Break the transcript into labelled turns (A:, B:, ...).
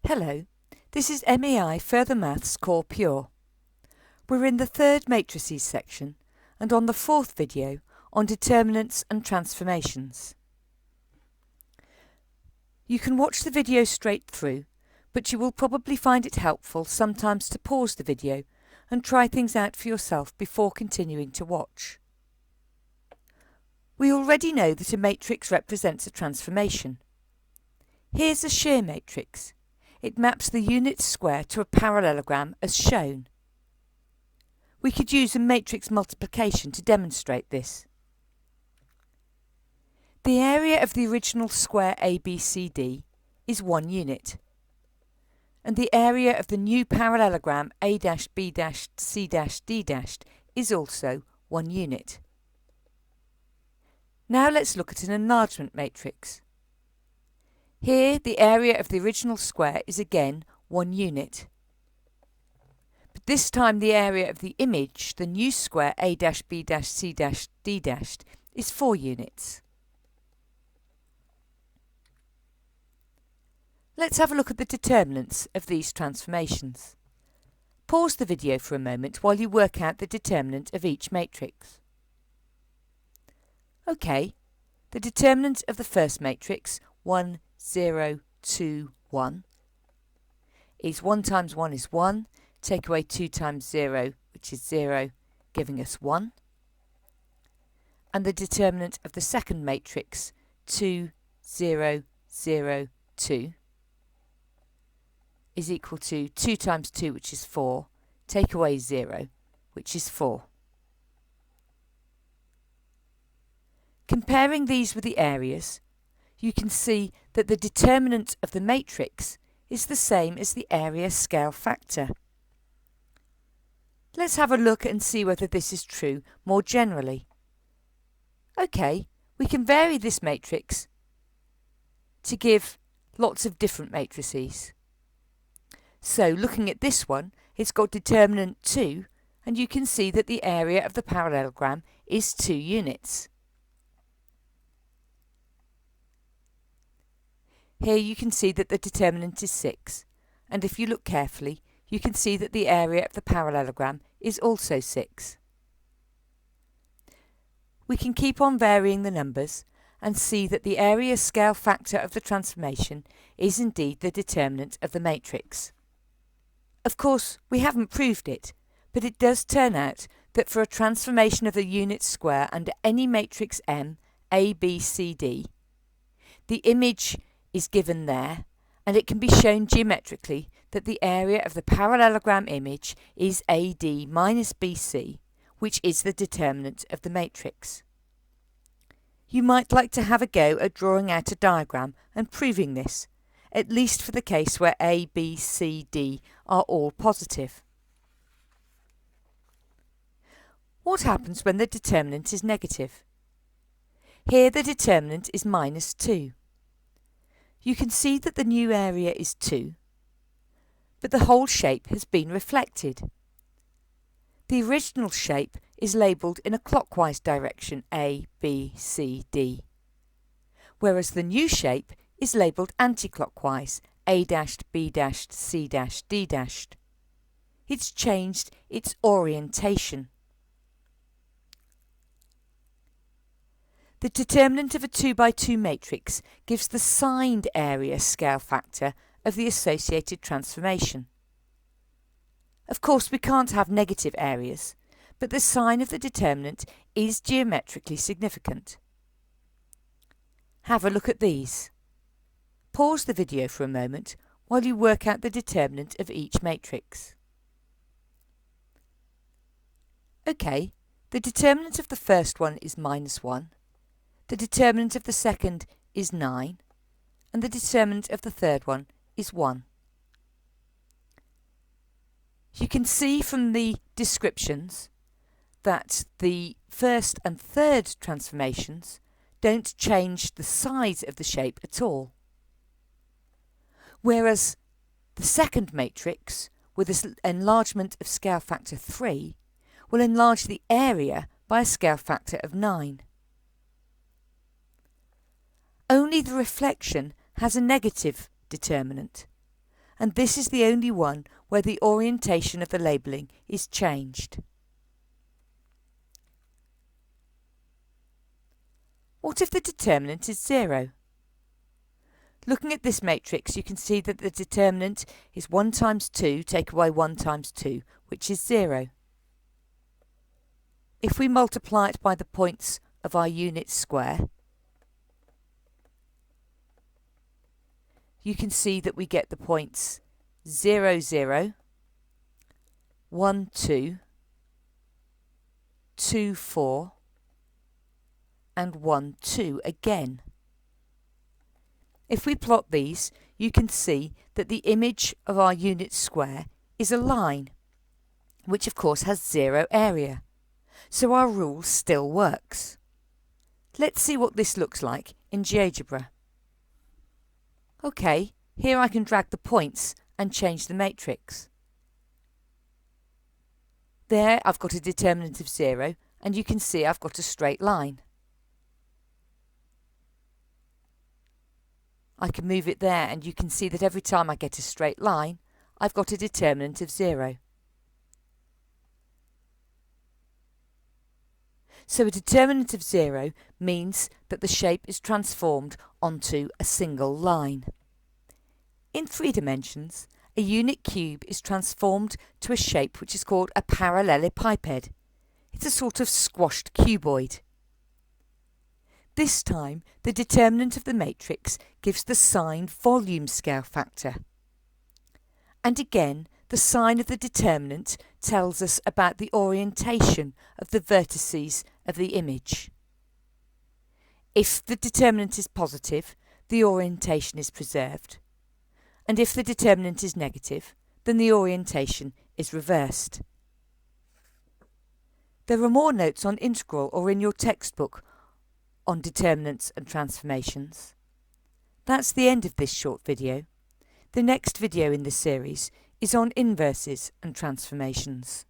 A: Hello, this is MEI Further Maths Core Pure. We're in the third Matrices section and on the fourth video on determinants and transformations. You can watch the video straight through, but you will probably find it helpful sometimes to pause the video and try things out for yourself before continuing to watch. We already know that a matrix represents a transformation. Here's a shear matrix. It maps the unit square to a parallelogram as shown. We could use a matrix multiplication to demonstrate this. The area of the original square ABCD is 1 unit, and the area of the new parallelogram A-B-C-D- is also 1 unit. Now let's look at an enlargement matrix. Here, the area of the original square is again 1 unit. But this time the area of the image, the new square A-B-C-D- is 4 units. Let's have a look at the determinants of these transformations. Pause the video for a moment while you work out the determinant of each matrix. OK, the determinant of the first matrix, 1, 0, 2, 1, is 1 times 1 is 1, take away 2 times 0, which is 0, giving us 1. And the determinant of the second matrix, 2, 0, 0, 2, is equal to 2 times 2, which is 4, take away 0, which is 4. Comparing these with the areas, you can see that the determinant of the matrix is the same as the area scale factor. Let's have a look and see whether this is true more generally. OK, we can vary this matrix to give lots of different matrices. So looking at this one, it's got determinant 2, and you can see that the area of the parallelogram is 2 units. Here you can see that the determinant is 6, and if you look carefully, you can see that the area of the parallelogram is also 6. We can keep on varying the numbers and see that the area scale factor of the transformation is indeed the determinant of the matrix. Of course, we haven't proved it, but it does turn out that for a transformation of the unit square under any matrix M, A, B, C, D, the image is given there, and it can be shown geometrically that the area of the parallelogram image is AD minus BC, which is the determinant of the matrix. You might like to have a go at drawing out a diagram and proving this, at least for the case where A, B, C, D are all positive. What happens when the determinant is negative? Here the determinant is minus 2. You can see that the new area is 2, but the whole shape has been reflected. The original shape is labelled in a clockwise direction A, B, C, D, whereas the new shape is labelled anti-clockwise A-B-C-D-. It's changed its orientation. The determinant of a 2 by 2 matrix gives the signed area scale factor of the associated transformation. Of course, we can't have negative areas, but the sign of the determinant is geometrically significant. Have a look at these. Pause the video for a moment while you work out the determinant of each matrix. OK, the determinant of the first one is minus 1. The determinant of the second is 9, and the determinant of the third one is 1. You can see from the descriptions that the first and third transformations don't change the size of the shape at all, whereas the second matrix, with an enlargement of scale factor 3, will enlarge the area by a scale factor of 9. Only the reflection has a negative determinant, and this is the only one where the orientation of the labelling is changed. What if the determinant is 0? Looking at this matrix, you can see that the determinant is 1 times 2, take away 1 times 2, which is 0. If we multiply it by the points of our unit square, you can see that we get the points 0, 0, 1, 2, 2, 4, and 1, 2 again. If we plot these, you can see that the image of our unit square is a line, which of course has 0 area. So our rule still works. Let's see what this looks like in GeoGebra. OK, here I can drag the points and change the matrix. There I've got a determinant of 0, and you can see I've got a straight line. I can move it there, and you can see that every time I get a straight line, I've got a determinant of 0. So a determinant of 0 means that the shape is transformed onto a single line. In 3 dimensions, a unit cube is transformed to a shape which is called a parallelepiped. It's a sort of squashed cuboid. This time, the determinant of the matrix gives the sign volume scale factor. And again, the sign of the determinant tells us about the orientation of the vertices of the image. If the determinant is positive, the orientation is preserved. And if the determinant is negative, then the orientation is reversed. There are more notes on integral or in your textbook on determinants and transformations. That's the end of this short video. The next video in this series is on inverses and transformations.